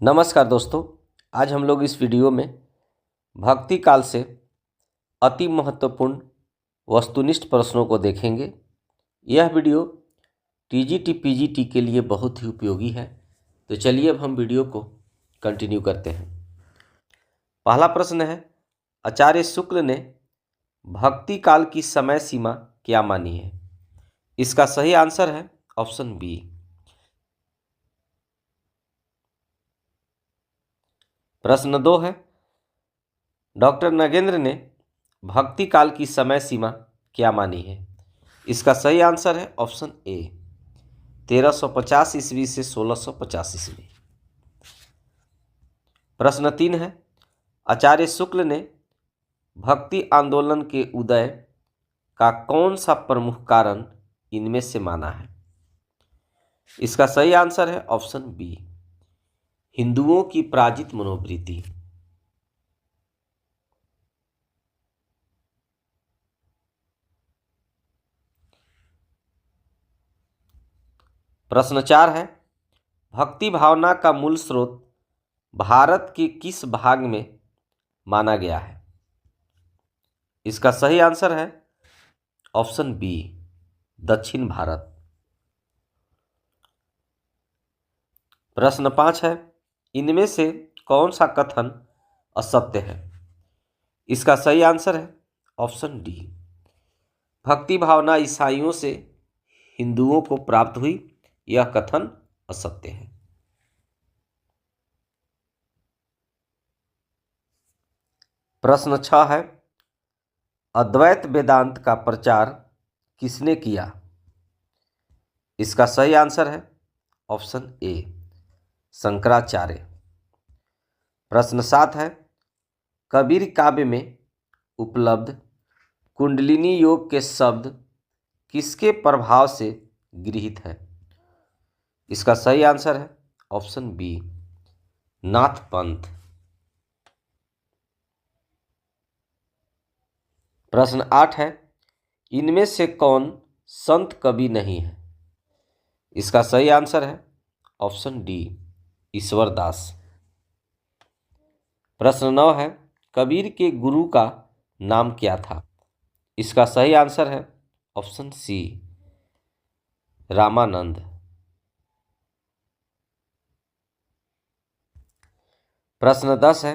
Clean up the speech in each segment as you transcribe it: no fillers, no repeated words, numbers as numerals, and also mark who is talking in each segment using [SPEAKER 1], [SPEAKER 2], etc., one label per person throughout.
[SPEAKER 1] नमस्कार दोस्तों, आज हम लोग इस वीडियो में भक्ति काल से अति महत्वपूर्ण वस्तुनिष्ठ प्रश्नों को देखेंगे। यह वीडियो टीजीटी पीजीटी के लिए बहुत ही उपयोगी है। तो चलिए अब हम वीडियो को कंटिन्यू करते हैं। पहला प्रश्न है, आचार्य शुक्ल ने भक्ति काल की समय सीमा क्या मानी है? इसका सही आंसर है ऑप्शन बी। प्रश्न 2 है, डॉक्टर नगेंद्र ने भक्ति काल की समय सीमा क्या मानी है? इसका सही आंसर है ऑप्शन ए, 1350 ईस्वी से 1650 ईस्वी। प्रश्न 3 है, आचार्य शुक्ल ने भक्ति आंदोलन के उदय का कौन सा प्रमुख कारण इनमें से माना है? इसका सही आंसर है ऑप्शन बी, हिंदुओं की पराजित मनोवृत्ति। प्रश्न 4 है, भक्ति भावना का मूल स्रोत भारत के किस भाग में माना गया है? इसका सही आंसर है ऑप्शन बी, दक्षिण भारत। प्रश्न 5 है, इनमें से कौन सा कथन असत्य है? इसका सही आंसर है ऑप्शन डी, भक्ति भावना ईसाइयों से हिंदुओं को प्राप्त हुई, यह कथन असत्य है। प्रश्न 6 है, अद्वैत वेदांत का प्रचार किसने किया? इसका सही आंसर है ऑप्शन ए, शंकराचार्य। प्रश्न 7 है, कबीर काव्य में उपलब्ध कुंडलिनी योग के शब्द किसके प्रभाव से गृहीत है? इसका सही आंसर है ऑप्शन बी, नाथ पंथ। प्रश्न 8 है, इनमें से कौन संत कवि नहीं है? इसका सही आंसर है ऑप्शन डी, ईश्वरदास। प्रश्न 9 है, कबीर के गुरु का नाम क्या था? इसका सही आंसर है ऑप्शन सी, रामानंद। प्रश्न 10 है,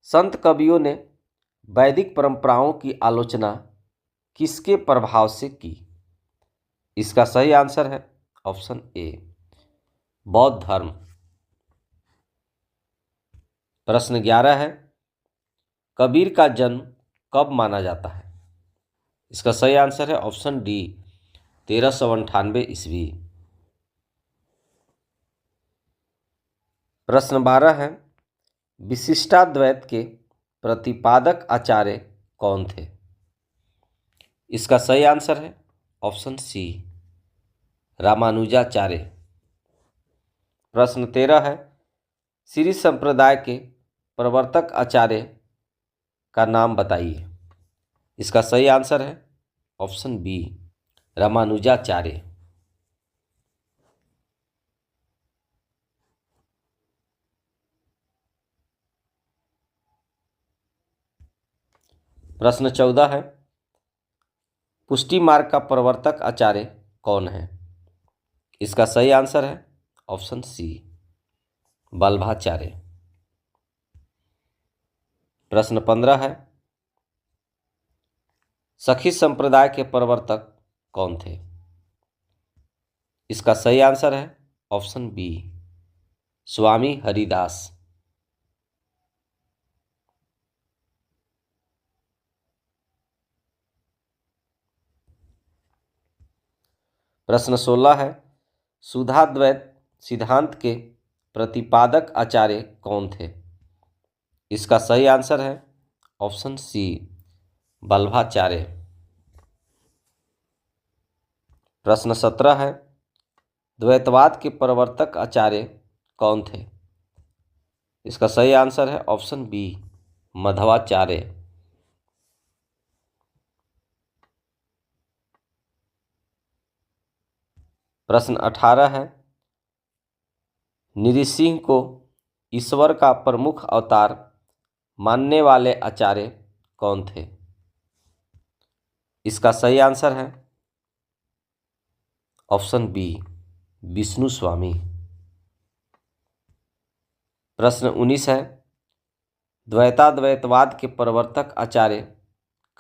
[SPEAKER 1] संत कवियों ने वैदिक परंपराओं की आलोचना किसके प्रभाव से की? इसका सही आंसर है ऑप्शन ए, बौद्ध धर्म। प्रश्न 11 है, कबीर का जन्म कब माना जाता है? इसका सही आंसर है ऑप्शन डी, 1398 ईस्वी। प्रश्न 12 है, विशिष्टाद्वैत के प्रतिपादक आचार्य कौन थे? इसका सही आंसर है ऑप्शन सी, रामानुजाचार्य। प्रश्न 13 है, श्री संप्रदाय के प्रवर्तक आचार्य का नाम बताइए। इसका सही आंसर है ऑप्शन बी, रामानुजाचार्य। प्रश्न 14 है, पुष्टि मार्ग का प्रवर्तक आचार्य कौन है? इसका सही आंसर है ऑप्शन सी, वल्भाचार्य। प्रश्न 15 है, सखी संप्रदाय के प्रवर्तक कौन थे? इसका सही आंसर है ऑप्शन बी, स्वामी हरिदास। प्रश्न 16 है, शुद्धाद्वैत सिद्धांत के प्रतिपादक आचार्य कौन थे? इसका सही आंसर है ऑप्शन सी, वल्भाचार्य। प्रश्न 17 है, द्वैतवाद के प्रवर्तक आचार्य कौन थे? इसका सही आंसर है ऑप्शन बी, मध्वाचार्य। प्रश्न 18 है, नृसिंह को ईश्वर का प्रमुख अवतार मानने वाले आचार्य कौन थे? इसका सही आंसर है ऑप्शन बी, विष्णु स्वामी। प्रश्न 19 है, द्वैताद्वैतवाद के प्रवर्तक आचार्य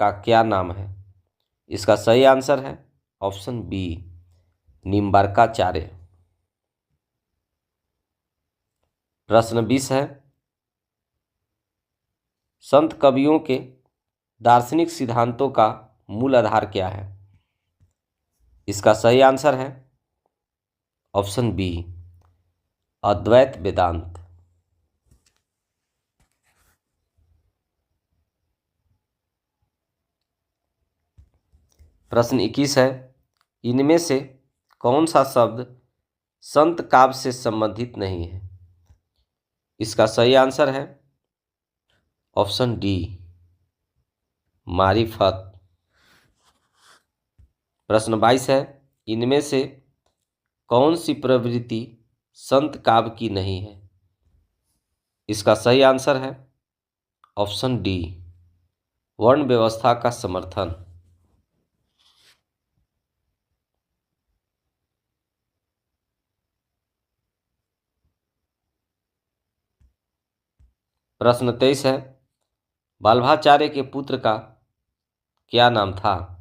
[SPEAKER 1] का क्या नाम है? इसका सही आंसर है ऑप्शन बी, निम्बार्काचार्य। प्रश्न 20 है, संत कवियों के दार्शनिक सिद्धांतों का मूल आधार क्या है? इसका सही आंसर है ऑप्शन बी, अद्वैत वेदांत। प्रश्न 21 है, इनमें से कौन सा शब्द संत काव्य से संबंधित नहीं है? इसका सही आंसर है ऑप्शन डी, मारिफत। प्रश्न 22 है, इनमें से कौन सी प्रवृत्ति संत काव्य की नहीं है? इसका सही आंसर है ऑप्शन डी, वर्ण व्यवस्था का समर्थन। प्रश्न 23 है, वल्लभाचार्य के पुत्र का क्या नाम था?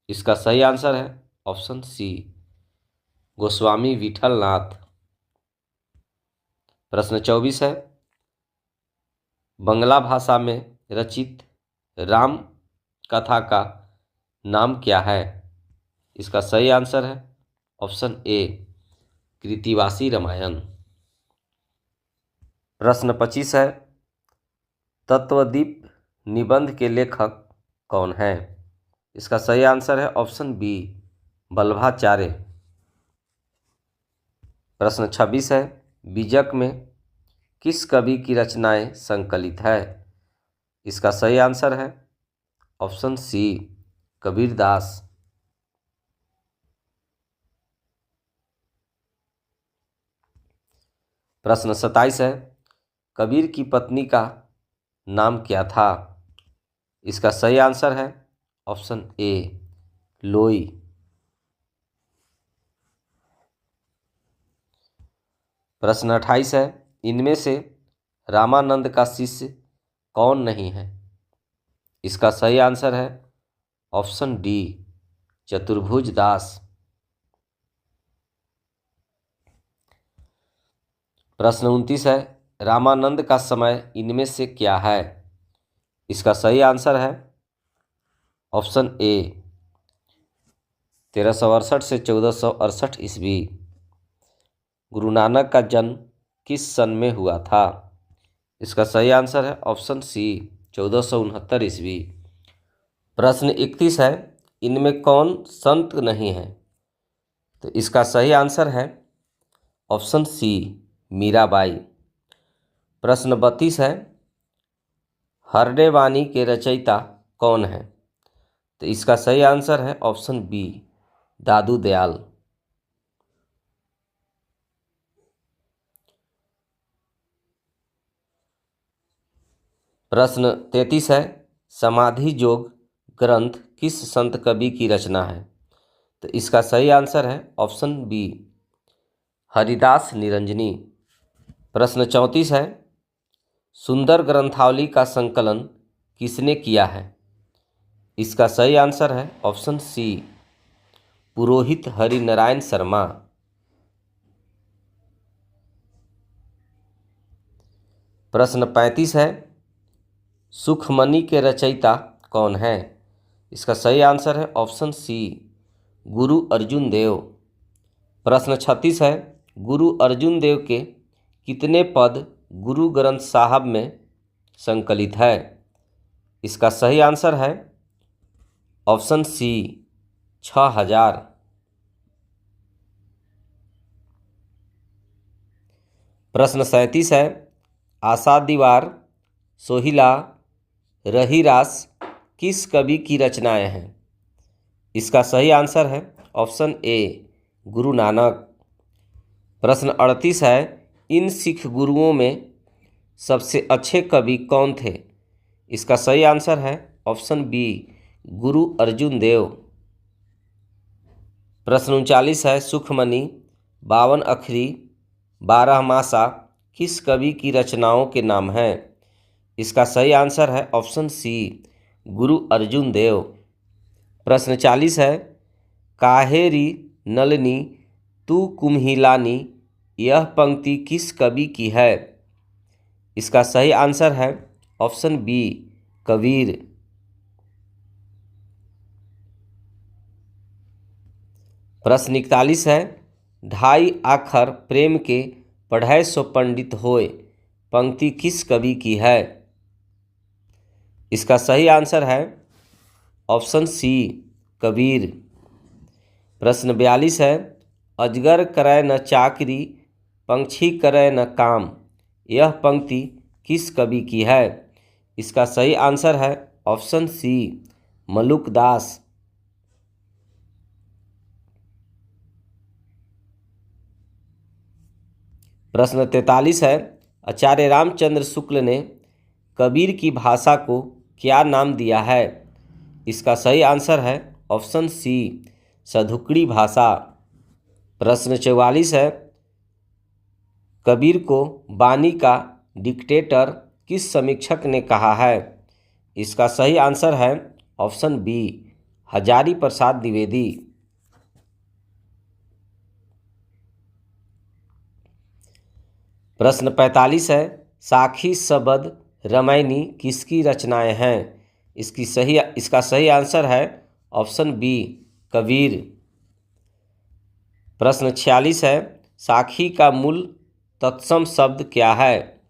[SPEAKER 1] इसका सही आंसर है ऑप्शन सी, गोस्वामी विठलनाथ। प्रश्न 24 है, बंगला भाषा में रचित राम कथा का नाम क्या है? इसका सही आंसर है ऑप्शन ए, कृतिवासी रामायण। प्रश्न 25 है, तत्वदीप निबंध के लेखक कौन है? इसका सही आंसर है ऑप्शन बी, वल्लभाचार्य। प्रश्न 26 है, बीजक में किस कवि की रचनाएं संकलित है? इसका सही आंसर है ऑप्शन सी, कबीरदास। प्रश्न 27 है, कबीर की पत्नी का नाम क्या था? इसका सही आंसर है ऑप्शन ए, लोई। प्रश्न 28 है, इनमें से रामानंद का शिष्य कौन नहीं है? इसका सही आंसर है ऑप्शन डी, चतुर्भुज दास। प्रश्न 29 है, रामानंद का समय इनमें से क्या है? इसका सही आंसर है ऑप्शन ए, 1368 से 1468 ईस्वी। गुरु नानक का जन्म किस सन में हुआ था? इसका सही आंसर है ऑप्शन सी, 1469 ईस्वी। प्रश्न 31 है, इनमें कौन संत नहीं है? तो इसका सही आंसर है ऑप्शन सी, मीराबाई। प्रश्न 32 है, हरडे वाणी के रचयिता कौन है? तो इसका सही आंसर है ऑप्शन बी, दादू दयाल। प्रश्न 33 है, समाधि योग ग्रंथ किस संत कवि की रचना है? तो इसका सही आंसर है ऑप्शन बी, हरिदास निरंजनी। प्रश्न 34 है, सुंदर ग्रंथावली का संकलन किसने किया है? इसका सही आंसर है ऑप्शन सी, पुरोहित हरिनारायण शर्मा। प्रश्न 35 है, सुखमणि के रचयिता कौन है? इसका सही आंसर है ऑप्शन सी, गुरु अर्जुन देव। प्रश्न 36 है, गुरु अर्जुन देव के कितने पद गुरु ग्रंथ साहब में संकलित है? इसका सही आंसर है ऑप्शन सी, 6000। प्रश्न 37 है, आशा दीवार, सोहिला, रहीरास किस कवि की रचनाएं हैं? इसका सही आंसर है ऑप्शन ए, गुरु नानक। प्रश्न 38 है, इन सिख गुरुओं में सबसे अच्छे कवि कौन थे? इसका सही आंसर है ऑप्शन बी, गुरु अर्जुन देव। प्रश्न 39 है, सुखमणि, 52 अखरी, 12 मासा किस कवि की रचनाओं के नाम हैं? इसका सही आंसर है ऑप्शन सी, गुरु अर्जुन देव। प्रश्न 40 है, काहेरी नलनी तू कुम्हिलानी यह पंक्ति किस कवि की है? इसका सही आंसर है ऑप्शन बी, कबीर। प्रश्न 41 है, ढाई आखर प्रेम के पढ़ै सो पंडित होय पंक्ति किस कवि की है? इसका सही आंसर है ऑप्शन सी, कबीर। प्रश्न 42 है, अजगर करे न चाकरी पंछी करे न काम यह पंक्ति किस कवि की है? इसका सही आंसर है ऑप्शन सी, मलुकदास। प्रश्न 43 है, आचार्य रामचंद्र शुक्ल ने कबीर की भाषा को क्या नाम दिया है? इसका सही आंसर है ऑप्शन सी, सधुकड़ी भाषा। प्रश्न 44 है, कबीर को बानी का डिक्टेटर किस समीक्षक ने कहा है? इसका सही आंसर है ऑप्शन बी, हजारी प्रसाद द्विवेदी। प्रश्न 45 है, साखी सबद रामायणी किसकी रचनाएं हैं? इसका सही आंसर है ऑप्शन बी, कबीर। प्रश्न 46 है, साखी का मूल तत्सम शब्द क्या है?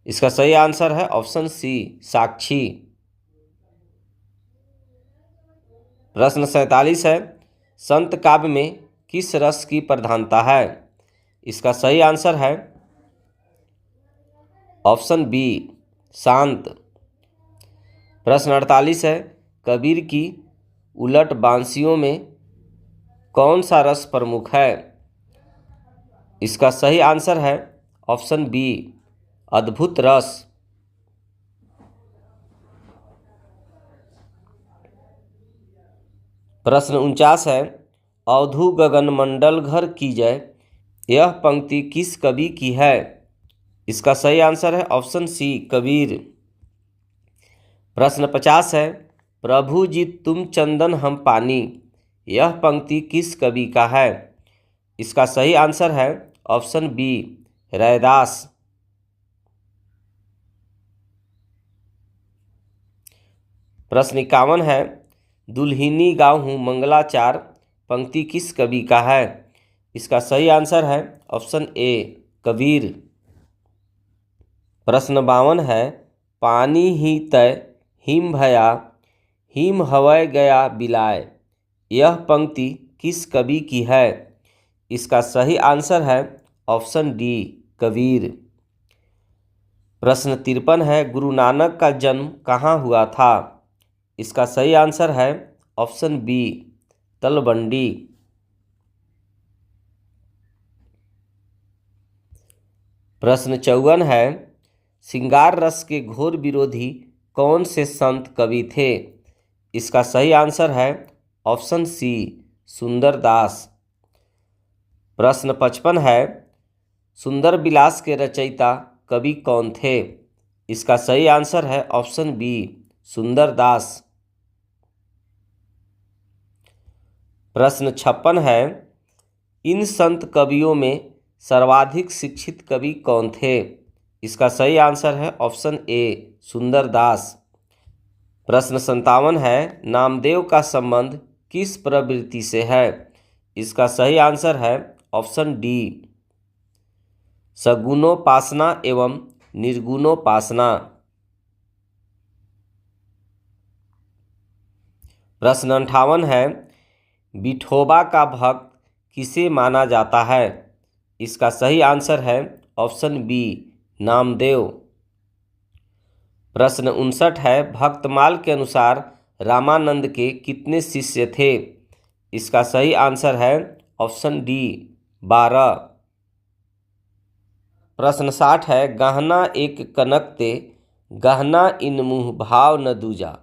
[SPEAKER 1] इसका सही आंसर है ऑप्शन सी, साक्षी। प्रश्न 47 है, संत काव्य में किस रस की प्रधानता है? इसका सही आंसर है ऑप्शन बी, शांत। प्रश्न 48 है, कबीर की उलट बांसियों में कौन सा रस प्रमुख है? इसका सही आंसर है ऑप्शन बी, अद्भुत रस। प्रश्न 49 है, अवधू गगन मंडल घर की जय यह पंक्ति किस कवि की है? इसका सही आंसर है ऑप्शन सी, कबीर। प्रश्न 50 है, प्रभु जी तुम चंदन हम पानी यह पंक्ति किस कवि का है? इसका सही आंसर है ऑप्शन बी, रैदास। प्रश्न 51 है, दुल्हिनी गाऊँ मंगलाचार पंक्ति किस कवि का है? इसका सही आंसर है ऑप्शन ए, कबीर। प्रश्न 52 है, पानी ही तय हिम भया हिम हवै गया बिलाय यह पंक्ति किस कवि की है? इसका सही आंसर है ऑप्शन डी, कबीर। प्रश्न 53 है, गुरु नानक का जन्म कहाँ हुआ था? इसका सही आंसर है ऑप्शन बी, तलवंडी। प्रश्न 54 है, श्रृंगार रस के घोर विरोधी कौन से संत कवि थे? इसका सही आंसर है ऑप्शन सी, सुंदरदास। प्रश्न 55 है, सुंदर विलास के रचयिता कवि कौन थे? इसका सही आंसर है ऑप्शन बी, सुंदरदास। प्रश्न 56 है, इन संत कवियों में सर्वाधिक शिक्षित कवि कौन थे? इसका सही आंसर है ऑप्शन ए, सुंदरदास। प्रश्न 57 है, नामदेव का संबंध किस प्रवृत्ति से है? इसका सही आंसर है ऑप्शन डी, सगुणोपासना एवं निर्गुणोपासना। प्रश्न 58 है, विठोबा का भक्त किसे माना जाता है? इसका सही आंसर है ऑप्शन बी, नामदेव। प्रश्न 59 है, भक्तमाल के अनुसार रामानंद के कितने शिष्य थे? इसका सही आंसर है ऑप्शन डी, 12। प्रश्न 60 है, गहना एक कनक ते गहना इन मुँह भाव न दूजा।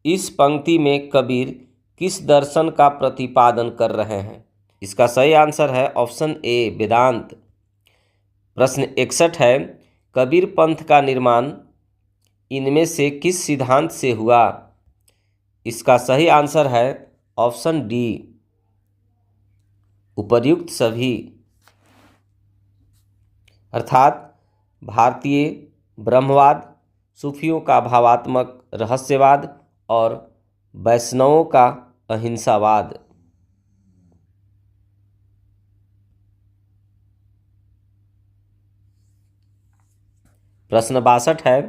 [SPEAKER 1] इस पंक्ति में कबीर किस दर्शन का प्रतिपादन कर रहे हैं? इसका सही आंसर है ऑप्शन ए वेदांत। प्रश्न 61 है, कबीर पंथ का निर्माण इनमें से किस सिद्धांत से हुआ? इसका सही आंसर है ऑप्शन डी उपर्युक्त सभी, अर्थात भारतीय ब्रह्मवाद, सूफियों का भावात्मक रहस्यवाद और वैष्णवों का अहिंसावाद। प्रश्न 62 है,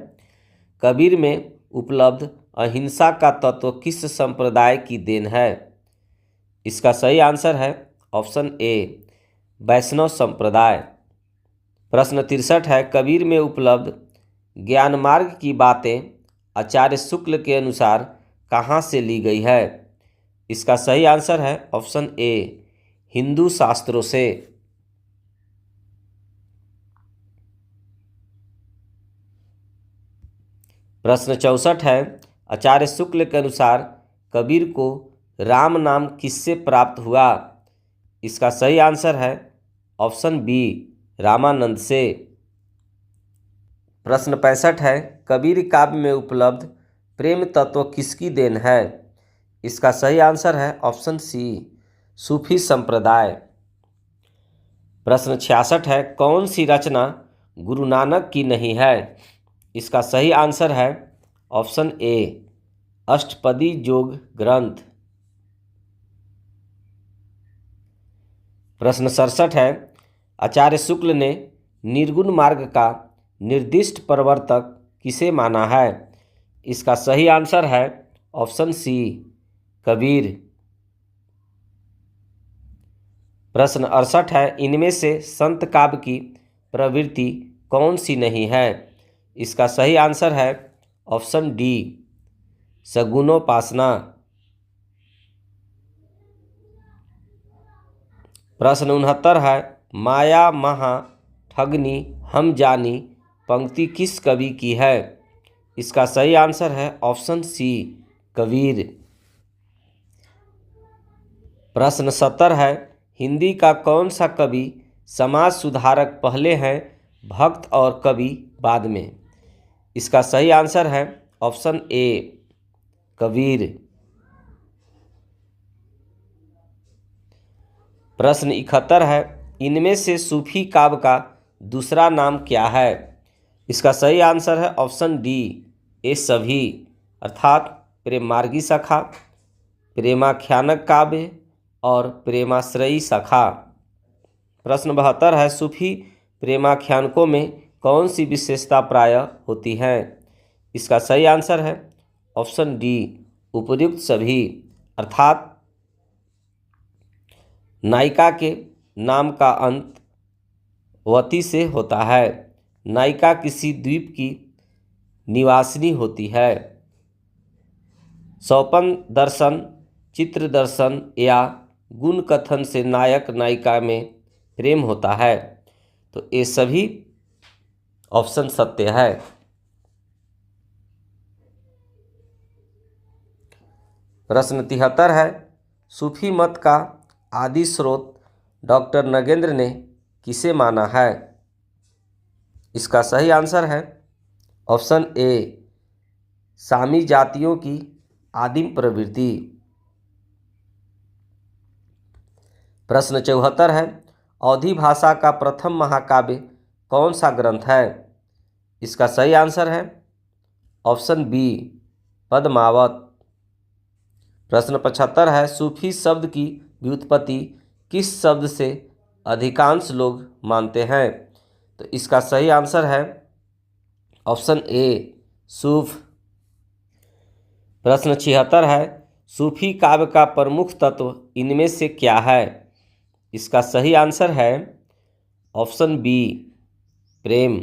[SPEAKER 1] कबीर में उपलब्ध अहिंसा का तत्व किस संप्रदाय की देन है? इसका सही आंसर है ऑप्शन ए वैष्णव संप्रदाय। प्रश्न 63 है, कबीर में उपलब्ध ज्ञान मार्ग की बातें आचार्य शुक्ल के अनुसार कहाँ से ली गई है? इसका सही आंसर है ऑप्शन ए हिंदू शास्त्रों से। प्रश्न 64 है, आचार्य शुक्ल के अनुसार कबीर को राम नाम किससे प्राप्त हुआ? इसका सही आंसर है ऑप्शन बी रामानंद से। प्रश्न 65 है, कबीर काव्य में उपलब्ध प्रेम तत्व किसकी देन है? इसका सही आंसर है ऑप्शन सी सूफी संप्रदाय। प्रश्न 66 है, कौन सी रचना गुरु नानक की नहीं है? इसका सही आंसर है ऑप्शन ए अष्टपदी योग ग्रंथ। प्रश्न 67 है, आचार्य शुक्ल ने निर्गुण मार्ग का निर्दिष्ट प्रवर्तक किसे माना है? इसका सही आंसर है ऑप्शन सी कबीर। प्रश्न 68 है, इनमें से संत काव्य की प्रवृत्ति कौन सी नहीं है? इसका सही आंसर है ऑप्शन डी सगुणोपासना। प्रश्न 69 है, माया महा ठगनी हम जानी पंक्ति किस कवि की है? इसका सही आंसर है ऑप्शन सी कबीर। प्रश्न 70 है, हिंदी का कौन सा कवि समाज सुधारक पहले हैं भक्त और कवि बाद में? इसका सही आंसर है ऑप्शन ए कबीर। प्रश्न 71 है, इनमें से सूफी काव्य का दूसरा नाम क्या है? इसका सही आंसर है ऑप्शन डी ये सभी, अर्थात प्रेम मार्गी सखा, प्रेमाख्यानक काव्य और प्रेमाश्रयी सखा। प्रश्न 72 है, सूफी प्रेमाख्यानकों में कौन सी विशेषता प्रायः होती है? इसका सही आंसर है ऑप्शन डी उपर्युक्त सभी, अर्थात नायिका के नाम का अंत वती से होता है, नायिका किसी द्वीप की निवासिनी होती है, स्वपन दर्शन, चित्र दर्शन या गुण कथन से नायक नायिका में प्रेम होता है। तो ये सभी ऑप्शन सत्य है। प्रश्न 73 है, सूफी मत का आदि स्रोत डॉक्टर नगेंद्र ने किसे माना है? इसका सही आंसर है ऑप्शन ए सामी जातियों की आदिम प्रवृत्ति। प्रश्न 74 है, अवधी भाषा का प्रथम महाकाव्य कौन सा ग्रंथ है? इसका सही आंसर है ऑप्शन बी पद्मावत। प्रश्न 75 है, सूफी शब्द की व्युत्पत्ति किस शब्द से अधिकांश लोग मानते हैं? तो इसका सही आंसर है ऑप्शन ए सूफ। प्रश्न 76 है, सूफी काव्य का प्रमुख तत्व इनमें से क्या है? इसका सही आंसर है ऑप्शन बी प्रेम।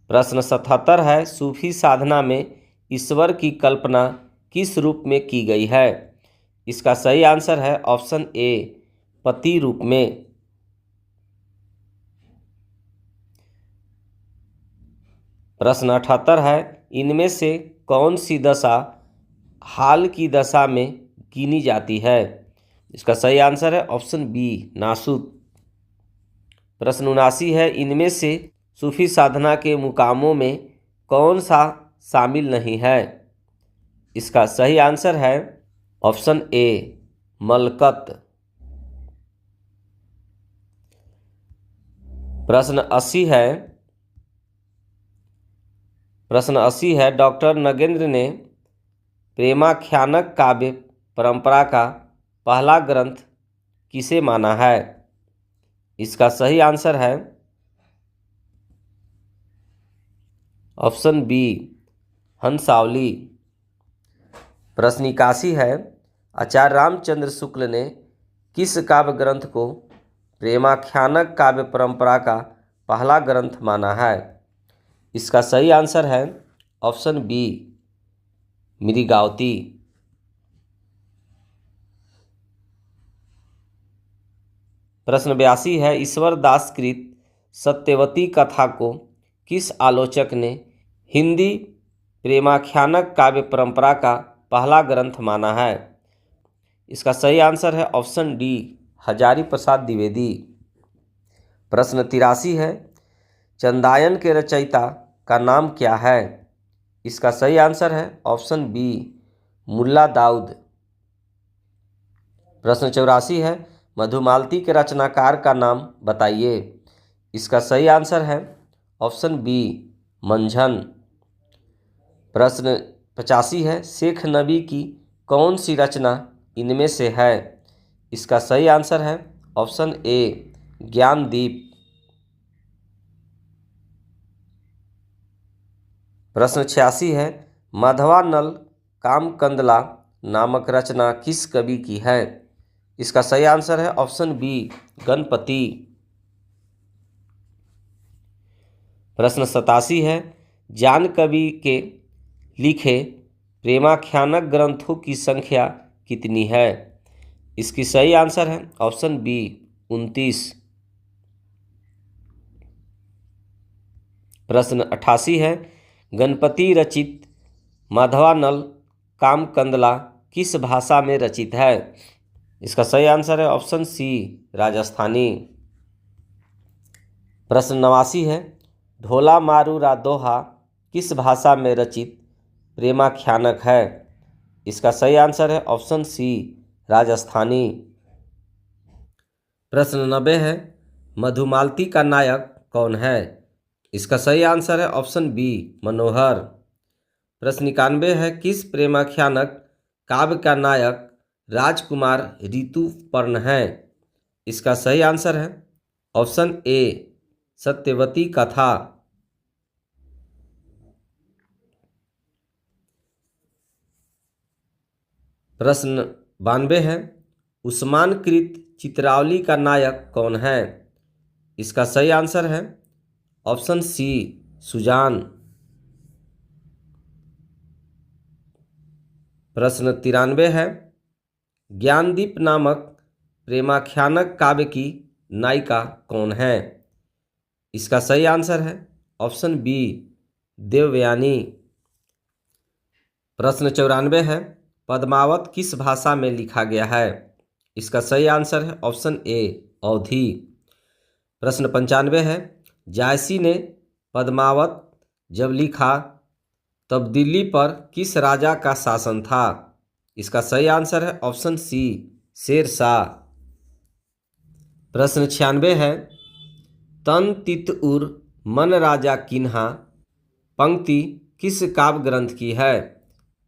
[SPEAKER 1] प्रश्न 77 है, सूफी साधना में ईश्वर की कल्पना किस रूप में की गई है? इसका सही आंसर है ऑप्शन ए पति रूप में। प्रश्न 78 है, इनमें से कौन सी दशा हाल की दशा में गिनी जाती है? इसका सही आंसर है ऑप्शन बी, नासूक। प्रश्न 79 है, इनमें से सूफी साधना के मुकामों में कौन सा शामिल नहीं है? इसका सही आंसर है ऑप्शन ए, मलकत। प्रश्न 80 है, डॉक्टर नगेंद्र ने प्रेमाख्यानक काव्य परंपरा का पहला ग्रंथ किसे माना है? इसका सही आंसर है ऑप्शन बी, हंसावली। प्रश्न 81 है, आचार्य रामचंद्र शुक्ल ने किस काव्य ग्रंथ को प्रेमाख्यानक काव्य परंपरा का पहला ग्रंथ माना है? इसका सही आंसर है ऑप्शन बी, मृगावती। प्रश्न 82 है, ईश्वर दास कृत सत्यवती कथा को किस आलोचक ने हिंदी प्रेमाख्यानक काव्य परंपरा का पहला ग्रंथ माना है? इसका सही आंसर है ऑप्शन डी, हजारी प्रसाद द्विवेदी। प्रश्न 83 है, चंदायन के रचयिता का नाम क्या है? इसका सही आंसर है ऑप्शन बी, मुल्ला दाऊद। प्रश्न 84 है, मधुमालती के रचनाकार का नाम बताइए। इसका सही आंसर है ऑप्शन बी, मंझन। प्रश्न 85 है, शेख नबी की कौन सी रचना इनमें से है? इसका सही आंसर है ऑप्शन ए, ज्ञानदीप। प्रश्न 86 है, माधवानल कामकंदला नामक रचना किस कवि की है? इसका सही आंसर है ऑप्शन बी, गणपति। प्रश्न 87 है, जान कवि के लिखे प्रेमाख्यानक ग्रंथों की संख्या कितनी है? इसकी सही आंसर है ऑप्शन बी, 29। प्रश्न 88 है, गणपति रचित माधवानल कामकंदला किस भाषा में रचित है? इसका सही आंसर है ऑप्शन सी, राजस्थानी। प्रश्न 89 है, ढोला मारूरा दोहा किस भाषा में रचित प्रेमाख्यानक है? इसका सही आंसर है ऑप्शन सी, राजस्थानी। प्रश्न 90 है, मधुमालती का नायक कौन है? इसका सही आंसर है ऑप्शन बी, मनोहर। प्रश्न 91 है, किस प्रेमाख्यानक काव्य का नायक राजकुमार ऋतुपर्ण है? इसका सही आंसर है ऑप्शन ए, सत्यवती कथा। प्रश्न 92 है, उस्मानकृत चित्रावली का नायक कौन है? इसका सही आंसर है ऑप्शन सी, सुजान। प्रश्न 93 है, ज्ञानदीप नामक प्रेमाख्यानक काव्य की नायिका कौन है? इसका सही आंसर है ऑप्शन बी, देवयानी। प्रश्न 94 है, पद्मावत किस भाषा में लिखा गया है? इसका सही आंसर है ऑप्शन ए, अवधी। प्रश्न 95 है, जायसी ने पद्मावत जब लिखा तब दिल्ली पर किस राजा का शासन था? इसका सही आंसर है ऑप्शन सी, शेर शाह। प्रश्न 96 है, तन तितउर मन राजा किन्हा पंक्ति किस काव्य ग्रंथ की है?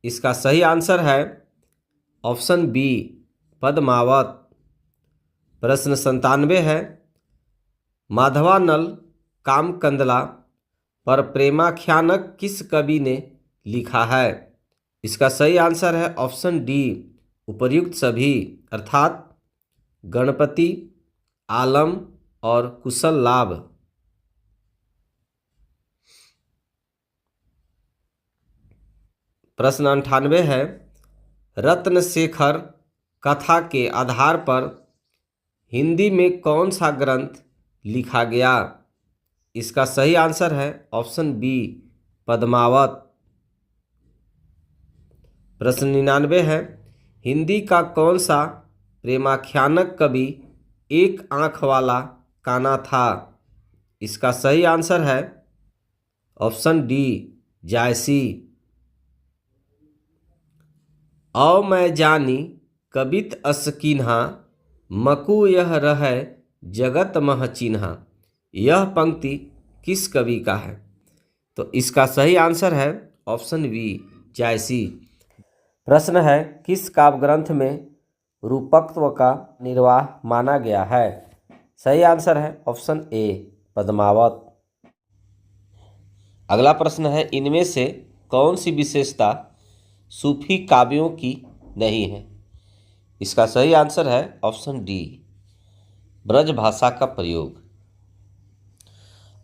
[SPEAKER 1] इसका सही आंसर है ऑप्शन बी, पद्मावत। प्रश्न 97 है, माधवानल कामकंदला पर प्रेमाख्यानक किस कवि ने लिखा है? इसका सही आंसर है ऑप्शन डी, उपर्युक्त सभी, अर्थात गणपति, आलम और कुशल लाभ। प्रश्न 98 है, रत्नशेखर कथा के आधार पर हिंदी में कौन सा ग्रंथ लिखा गया? इसका सही आंसर है ऑप्शन बी, पद्मावत। प्रश्न 99 है, हिंदी का कौन सा प्रेमाख्यानक कवि एक आंख वाला काना था? इसका सही आंसर है ऑप्शन डी, जायसी। औ मैं जानी कबित अस कीन्हा, मकु यह रहे जगत मह चिन्हा। यह पंक्ति किस कवि का है? तो इसका सही आंसर है ऑप्शन बी, जायसी। प्रश्न है, किस काव्य ग्रंथ में रूपकत्व का निर्वाह माना गया है? सही आंसर है ऑप्शन ए, पद्मावत। अगला प्रश्न है, इनमें से कौन सी विशेषता सूफी काव्यों की नहीं है? इसका सही आंसर है ऑप्शन डी, ब्रज भाषा का प्रयोग।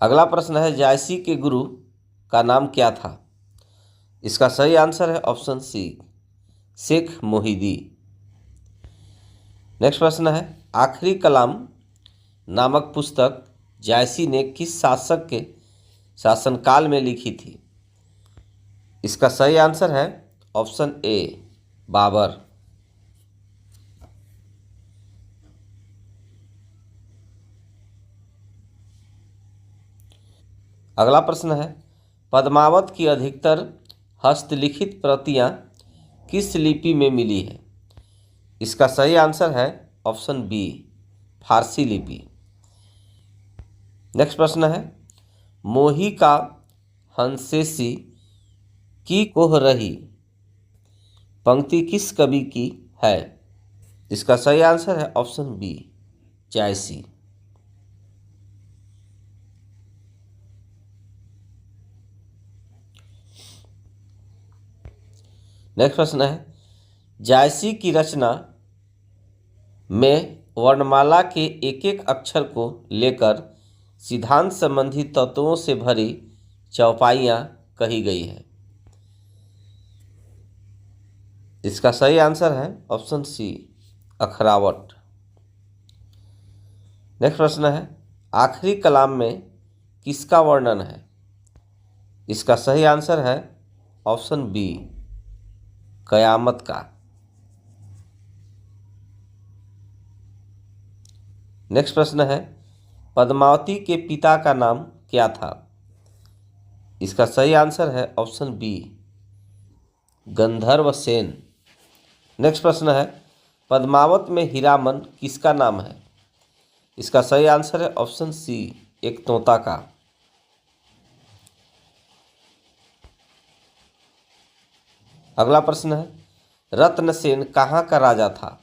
[SPEAKER 1] अगला प्रश्न है, जायसी के गुरु का नाम क्या था? इसका सही आंसर है option C, Sheikh Mohidi. Next प्रश्न है, आखिरी कलाम नामक पुस्तक जायसी ने किस शासक के शासनकाल में लिखी थी? इसका सही आंसर है ऑप्शन ए, बाबर। अगला प्रश्न है, पद्मावत की अधिकतर हस्तलिखित प्रतियां किस लिपि में मिली है? इसका सही आंसर है ऑप्शन बी, फारसी लिपि। नेक्स्ट प्रश्न है, मोही का हंसेसी की कोह रही पंक्ति किस कवि की है? इसका सही आंसर है ऑप्शन बी, जायसी। नेक्स्ट प्रश्न है, जायसी की रचना में वर्णमाला के एक एक अक्षर को लेकर सिद्धांत संबंधी तत्वों से भरी चौपाइयाँ कही गई है। इसका सही आंसर है ऑप्शन सी, अखरावट। नेक्स्ट प्रश्न है, आखिरी कलाम में किसका वर्णन है? इसका सही आंसर है ऑप्शन बी, कयामत का। नेक्स्ट प्रश्न है, पद्मावती के पिता का नाम क्या था? इसका सही आंसर है ऑप्शन बी, गंधर्व सेन। नेक्स्ट प्रश्न है, पद्मावत में हीरामन किसका नाम है? इसका सही आंसर है ऑप्शन सी, एक तोता का। अगला प्रश्न है, रत्नसेन कहाँ का राजा था?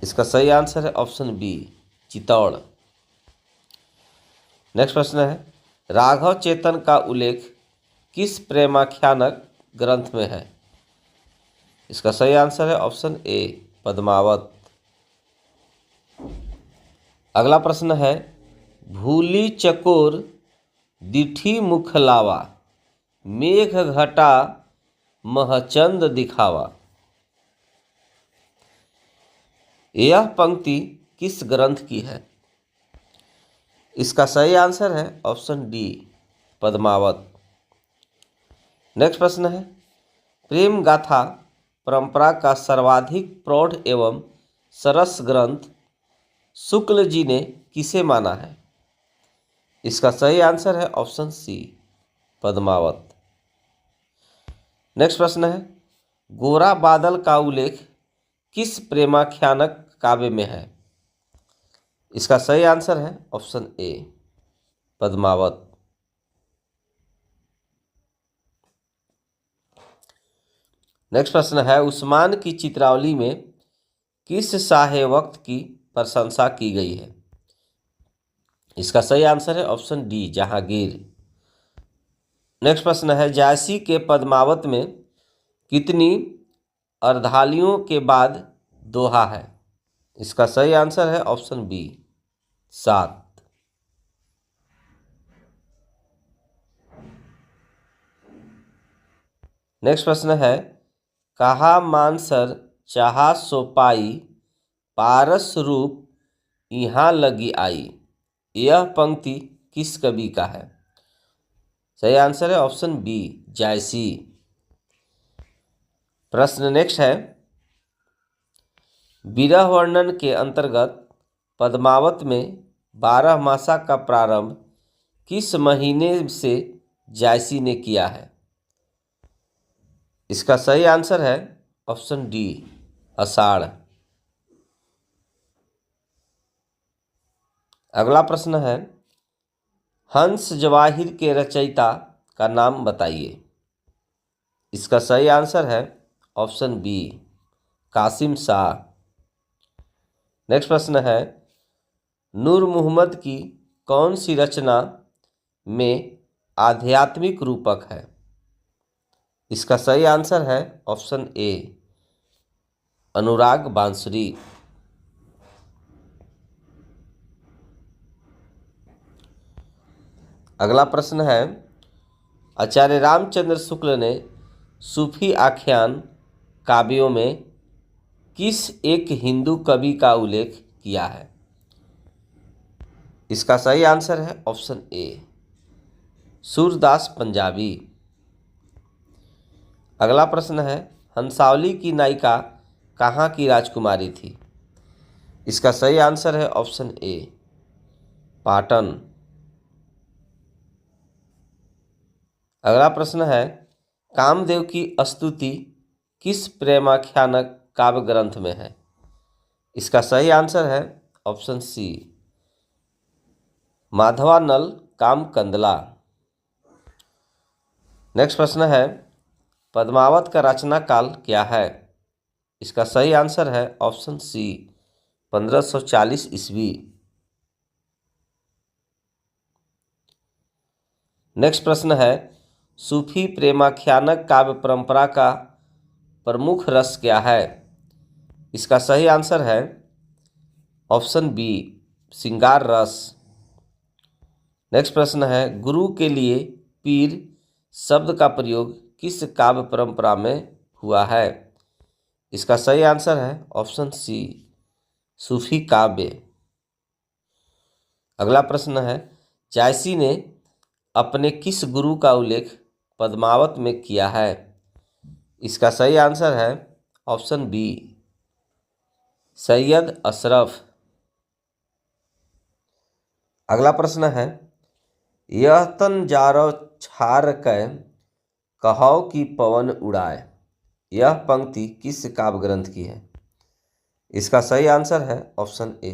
[SPEAKER 1] इसका सही आंसर है ऑप्शन बी, चित्तौड़। नेक्स्ट प्रश्न है, राघव चेतन का उल्लेख किस प्रेमाख्यानक ग्रंथ में है? इसका सही आंसर है ऑप्शन ए, पद्मावत। अगला प्रश्न है, भूली चकोर दिठी मुख लावा, मेघ घटा महचंद दिखावा। यह पंक्ति किस ग्रंथ की है? इसका सही आंसर है ऑप्शन डी, पद्मावत। नेक्स्ट प्रश्न है, प्रेम गाथा परंपरा का सर्वाधिक प्रौढ़ एवं सरस ग्रंथ शुक्ल जी ने किसे माना है? इसका सही आंसर है ऑप्शन सी, पद्मावत। नेक्स्ट प्रश्न है, गोरा बादल का उल्लेख किस प्रेमाख्यानक काव्य में है? इसका सही आंसर है ऑप्शन ए, पद्मावत। नेक्स्ट प्रश्न है, उस्मान की चित्रावली में किस शाहे वक्त की प्रशंसा की गई है? इसका सही आंसर है ऑप्शन डी, जहांगीर। नेक्स्ट प्रश्न है, जायसी के पद्मावत में कितनी अर्धालियों के बाद दोहा है? इसका सही आंसर है ऑप्शन बी, 7। नेक्स्ट प्रश्न है, कहा मानसर चाहा सो पाई, पारस रूप यहाँ लगी आई। यह पंक्ति किस कवि का है? सही आंसर है ऑप्शन बी जायसी। प्रश्न नेक्स्ट है, विरह वर्णन के अंतर्गत पद्मावत में 12 मासा का प्रारंभ किस महीने से जायसी ने किया है? इसका सही आंसर है ऑप्शन डी आषाढ़। अगला प्रश्न है, हंस जवाहिर के रचयिता का नाम बताइए। इसका सही आंसर है option B Qasim Shah. Next प्रश्न है, नूर मोहम्मद की कौन सी रचना में आध्यात्मिक रूपक है? इसका सही आंसर है ऑप्शन ए अनुराग बांसुरी। अगला प्रश्न है, आचार्य रामचंद्र शुक्ल ने सूफी आख्यान काव्यों में किस एक हिंदू कवि का उल्लेख किया है? इसका सही आंसर है ऑप्शन ए सूरदास पंजाबी। अगला प्रश्न है, हंसावली की नायिका कहाँ की राजकुमारी थी? इसका सही आंसर है ऑप्शन ए पाटन। अगला प्रश्न है, कामदेव की स्तुति किस प्रेमाख्यानक काव्य ग्रंथ में है? इसका सही आंसर है option C Madhavanal Kamakandala. Next प्रश्न है, पद्मावत का रचना काल क्या है? इसका सही आंसर है ऑप्शन सी 1540 ईस्वी। नेक्स्ट प्रश्न है, सूफी प्रेमाख्यानक काव्य परंपरा का प्रमुख रस क्या है? इसका सही आंसर है ऑप्शन बी श्रृंगार रस। नेक्स्ट प्रश्न है, गुरु के लिए पीर शब्द का प्रयोग किस काव्य परंपरा में हुआ है? इसका सही आंसर है ऑप्शन सी सूफी काव्य। अगला प्रश्न है, जायसी ने अपने किस गुरु का उल्लेख पद्मावत में किया है? इसका सही आंसर है ऑप्शन बी सैयद अशरफ। अगला प्रश्न है, यह तन जारो छार कै कहौ की पवन उड़ाए, यह पंक्ति किस काव्य ग्रंथ की है? इसका सही आंसर है ऑप्शन ए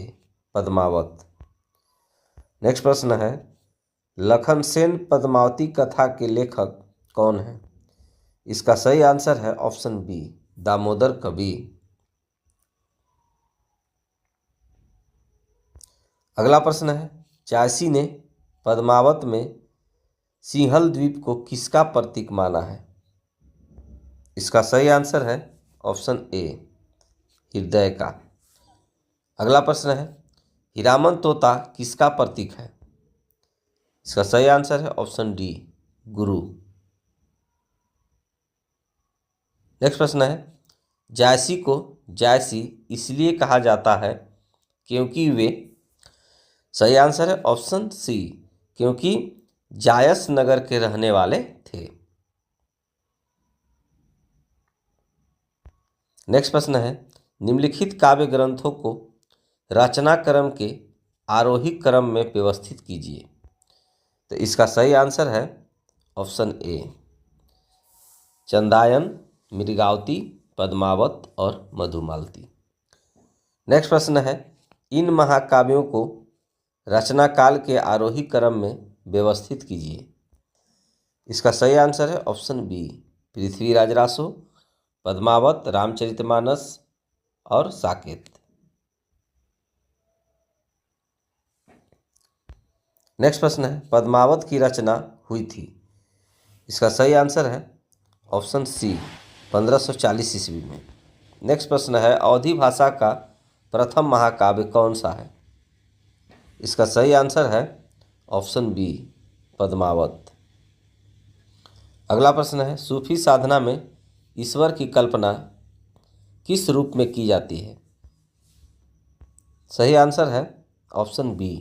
[SPEAKER 1] पद्मावत। नेक्स्ट प्रश्न है, लखन सेन पद्मावती कथा के लेखक कौन है? इसका सही आंसर है ऑप्शन बी दामोदर कवि। अगला प्रश्न है, जायसी ने पद्मावत में सिंहल द्वीप को किसका प्रतीक माना है? इसका सही आंसर है ऑप्शन ए हृदय का। अगला प्रश्न है, हीरामन तोता किसका प्रतीक है? इसका सही आंसर है ऑप्शन डी गुरु। नेक्स्ट प्रश्न है, जायसी को जायसी इसलिए कहा जाता है क्योंकि वे, सही आंसर है ऑप्शन सी क्योंकि जायस नगर के रहने वाले थे। नेक्स्ट प्रश्न है, निम्नलिखित काव्य ग्रंथों को रचना क्रम के आरोही क्रम में व्यवस्थित कीजिए। तो इसका सही आंसर है ऑप्शन ए चंदायन, मृगावती, पद्मावत और मधुमालती। नेक्स्ट प्रश्न है, इन महाकाव्यों को रचना काल के आरोही क्रम में व्यवस्थित कीजिए। इसका सही आंसर है ऑप्शन बी पृथ्वीराज रासो, पद्मावत, रामचरितमानस और साकेत। नेक्स्ट प्रश्न है, पद्मावत की रचना हुई थी। इसका सही आंसर है ऑप्शन सी 1540 ईस्वी में। नेक्स्ट प्रश्न है, अवधी भाषा का प्रथम महाकाव्य कौन सा है? इसका सही आंसर है ऑप्शन बी पद्मावत। अगला प्रश्न है, सूफी साधना में ईश्वर की कल्पना किस रूप में की जाती है? सही आंसर है ऑप्शन बी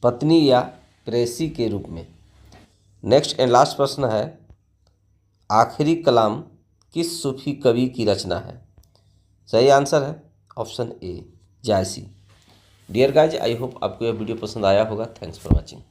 [SPEAKER 1] पत्नी या प्रेसी के रूप में। नेक्स्ट एंड लास्ट प्रश्न है, आखिरी कलाम किस सूफी कवि की रचना है? सही आंसर है option A, Jayasi. Dear guys, I hope आपको यह वीडियो पसंद आया होगा। Thanks for watching.